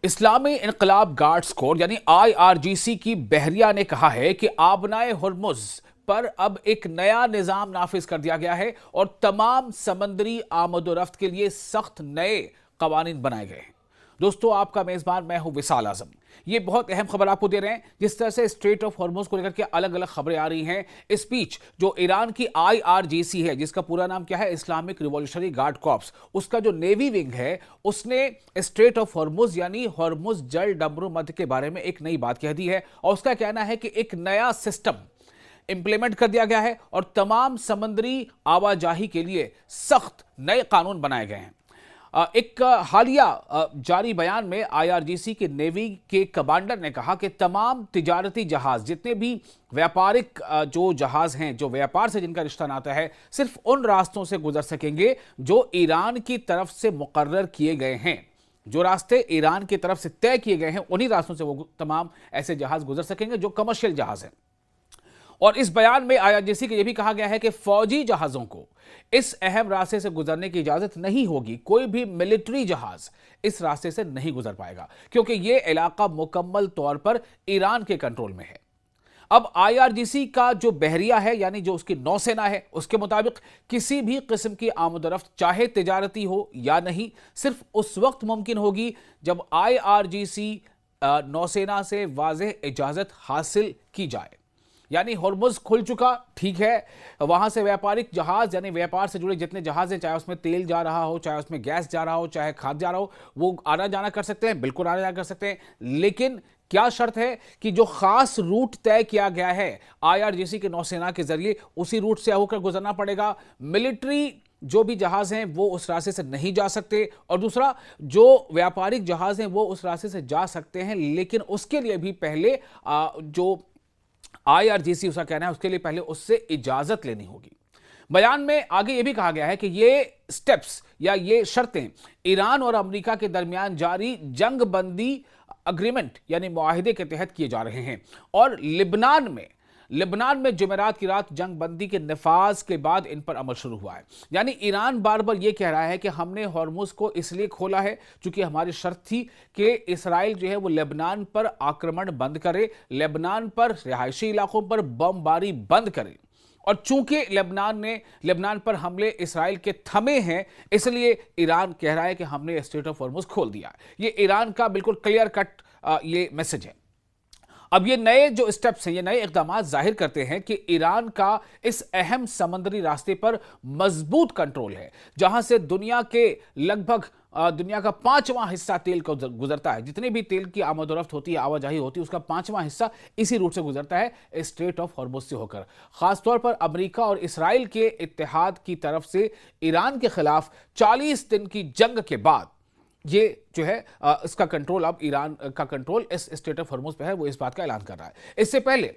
اسلامی انقلاب گارڈز کورps یعنی IRGC کی بحریہ نے کہا ہے کہ آبنائے ہرمز پر اب ایک نیا نظام نافذ کر دیا گیا ہے اور تمام سمندری آمد و رفت کے لیے سخت نئے قوانین بنائے گئے ہیں۔ دوستو، آپ کا میزبان میں ہوں وصال اعظم۔ یہ بہت اہم خبر آپ کو دے رہے ہیں۔ جس طرح سے اسٹریٹ آف ہرمز کو لے کر کے الگ الگ خبریں آ رہی ہیں، اسپیچ جو ایران کی IRGC ہے، جس کا پورا نام کیا ہے، اسلامک ریولیوشنری گارڈ کارپس، اس کا جو نیوی ونگ ہے، اس نے اسٹریٹ آف ہرمز یعنی ہرمز جل ڈمرو مدھ کے بارے میں ایک نئی بات کہہ دی ہے، اور اس کا کہنا ہے کہ ایک نیا سسٹم امپلیمنٹ کر دیا گیا ہے اور تمام سمندری آواجاہی کے لیے سخت نئے قانون بنائے گئے ہیں۔ ایک حالیہ جاری بیان میں IRGC کے نیوی کے کمانڈر نے کہا کہ تمام تجارتی جہاز، جتنے بھی ویاپارک جو جہاز ہیں، جو ویاپار سے جن کا رشتہ ناتا ہے، صرف ان راستوں سے گزر سکیں گے جو ایران کی طرف سے مقرر کیے گئے ہیں۔ جو راستے ایران کی طرف سے طے کیے گئے ہیں، انہی راستوں سے وہ تمام ایسے جہاز گزر سکیں گے جو کمرشل جہاز ہیں۔ اور اس بیان میں IRGC کے یہ بھی کہا گیا ہے کہ فوجی جہازوں کو اس اہم راستے سے گزرنے کی اجازت نہیں ہوگی۔ کوئی بھی ملٹری جہاز اس راستے سے نہیں گزر پائے گا، کیونکہ یہ علاقہ مکمل طور پر ایران کے کنٹرول میں ہے۔ اب IRGC کا جو بحریہ ہے، یعنی جو اس کی نوسینا ہے، اس کے مطابق کسی بھی قسم کی آمد و رفت، چاہے تجارتی ہو یا نہیں، صرف اس وقت ممکن ہوگی جب IRGC نوسینا سے واضح اجازت حاصل کی جائے۔ یعنی ہرمز کھل چکا، ٹھیک ہے، وہاں سے ویاپارک جہاز یعنی ویاپار سے جڑے جتنے جہاز ہیں، چاہے اس میں تیل جا رہا ہو، چاہے اس میں گیس جا رہا ہو، چاہے کھاد جا رہا ہو، وہ آنا جانا کر سکتے ہیں، بالکل آنا جانا کر سکتے ہیں۔ لیکن کیا شرط ہے کہ جو خاص روٹ طے کیا گیا ہے IRGC کے نوسینا کے ذریعے، اسی روٹ سے ہو کر گزرنا پڑے گا۔ ملٹری جو بھی جہاز ہیں وہ اس راستے سے نہیں جا سکتے، اور دوسرا جو ویاپارک جہاز ہیں وہ اس راستے سے جا سکتے ہیں، لیکن اس کے لیے بھی پہلے جو IRGC اس کا کہنا ہے، اس کے لیے پہلے اس سے اجازت لینی ہوگی۔ بیان میں آگے یہ بھی کہا گیا ہے کہ یہ سٹیپس یا یہ شرطیں ایران اور امریکہ کے درمیان جاری جنگ بندی اگریمنٹ یعنی معاہدے کے تحت کیے جا رہے ہیں، اور لبنان میں جمعرات کی رات جنگ بندی کے نفاذ کے بعد ان پر عمل شروع ہوا ہے۔ یعنی ایران بار بار یہ کہہ رہا ہے کہ ہم نے ہرمز کو اس لیے کھولا ہے چونکہ ہماری شرط تھی کہ اسرائیل جو ہے وہ لبنان پر آکرمن بند کرے، لبنان پر رہائشی علاقوں پر بم باری بند کرے، اور چونکہ لبنان پر حملے اسرائیل کے تھمے ہیں، اس لیے ایران کہہ رہا ہے کہ ہم نے اسٹریٹ آف ہرمز کھول دیا۔ یہ ایران کا بالکل کلیئر کٹ یہ میسج ہے۔ اب یہ نئے جو اسٹیپس ہیں، یہ نئے اقدامات ظاہر کرتے ہیں کہ ایران کا اس اہم سمندری راستے پر مضبوط کنٹرول ہے، جہاں سے دنیا کا 5واں حصہ تیل کو گزرتا ہے۔ جتنے بھی تیل کی آمد و رفت ہوتی ہے، آواجاہی ہوتی ہے، اس کا 5واں حصہ اسی روٹ سے گزرتا ہے، اسٹریٹ آف ہرمز سے ہو کر۔ خاص طور پر امریکہ اور اسرائیل کے اتحاد کی طرف سے ایران کے خلاف 40 دن کی جنگ کے بعد یہ جو ہے اس کا کنٹرول، اب ایران کا کنٹرول اس اسٹریٹ آف ہرمز پہ ہے، وہ اس بات کا اعلان کر رہا ہے۔ اس سے پہلے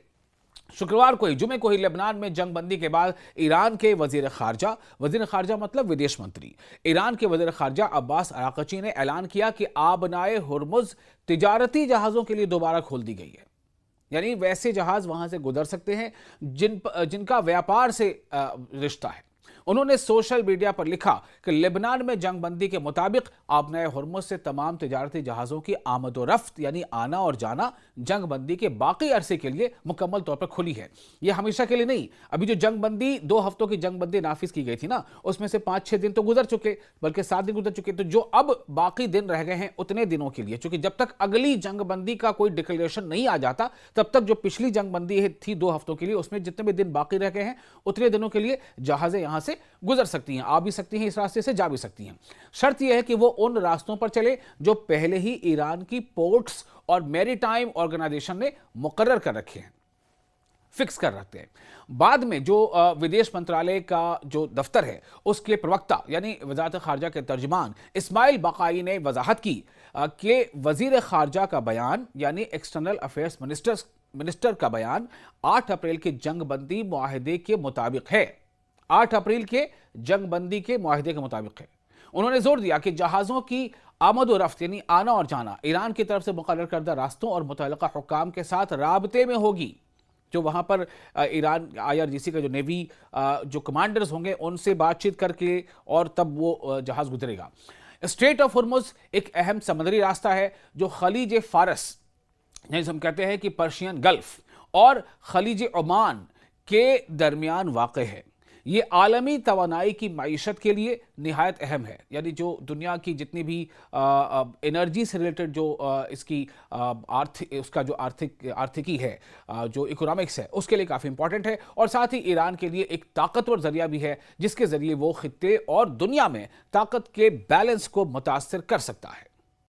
جمعے کو ہی لبنان میں جنگ بندی کے بعد ایران کے وزیر خارجہ مطلب ودیش منتری، ایران کے وزیر خارجہ عباس اراغچی نے اعلان کیا کہ آبنائے ہرمز تجارتی جہازوں کے لیے دوبارہ کھول دی گئی ہے۔ یعنی ویسے جہاز وہاں سے گزر سکتے ہیں جن کا ویاپار سے رشتہ ہے۔ انہوں نے سوشل میڈیا پر لکھا کہ لبنان میں جنگ بندی کے مطابق آبنائے ہرمز سے تمام تجارتی جہازوں کی آمد و رفت یعنی آنا اور جانا جنگ بندی کے باقی عرصے کے لیے مکمل طور پر کھلی ہے۔ یہ ہمیشہ کے لیے نہیں۔ ابھی جو جنگ بندی 2 ہفتوں کی جنگ بندی نافذ کی گئی تھی نا، اس میں سے 5-6 دن تو گزر چکے، بلکہ 7 دن گزر چکے، تو جو اب باقی دن رہ گئے ہیں اتنے دنوں کے لیے، چونکہ جب تک اگلی جنگ بندی کا کوئی ڈکلیریشن نہیں آ جاتا، تب تک جو پچھلی جنگ بندی تھی 2 ہفتوں کے لیے، اس میں جتنے بھی دن باقی رہ گئے ہیں اتنے دنوں کے لیے جہازیں یہاں سے گزر سکتی ہیں، آ بھی سکتی ہیں، اس راستے سے جا بھی سکتی ہیں۔ شرط یہ ہے کہ وہ ان راستوں پر چلے جو پہلے ہی ایران کی پورٹس اور میری ٹائم آرگنائزیشن نے مقرر کر رکھے ہیں، فکس کر رکھتے ہیں۔ بعد میں جو ودیش منترالیہ کا جو دفتر ہے، اس کے پروکتا یعنی وزارت خارجہ کے ترجمان اسماعیل باقائی نے وضاحت کی کہ وزیر خارجہ کا بیان یعنی ایکسٹرنل افیئرز منسٹر کا بیان 8 اپریل کے جنگ بندی معاہدے کے مطابق ہے۔ 8 اپریل کے جنگ بندی کے معاہدے کے مطابق ہے۔ انہوں نے زور دیا کہ جہازوں کی آمد و رفت یعنی آنا اور جانا ایران کی طرف سے مقرر کردہ راستوں اور متعلقہ حکام کے ساتھ رابطے میں ہوگی۔ جو وہاں پر ایران IRGC کا جو نیوی جو کمانڈرز ہوں گے ان سے بات چیت کر کے اور تب وہ جہاز گزرے گا۔ اسٹریٹ آف ہرمز ایک اہم سمندری راستہ ہے جو خلیج فارس، جسے ہم کہتے ہیں کہ پرشین گلف، اور خلیج عمان کے درمیان واقع ہے۔ یہ عالمی توانائی کی معیشت کے لیے نہایت اہم ہے، یعنی جو دنیا کی جتنی بھی انرجی سے ریلیٹڈ جو اس کا جو آرتھکی ہے، جو اکنامکس ہے، اس کے لیے کافی امپورٹنٹ ہے، اور ساتھ ہی ایران کے لیے ایک طاقتور ذریعہ بھی ہے جس کے ذریعے وہ خطے اور دنیا میں طاقت کے بیلنس کو متاثر کر سکتا ہے۔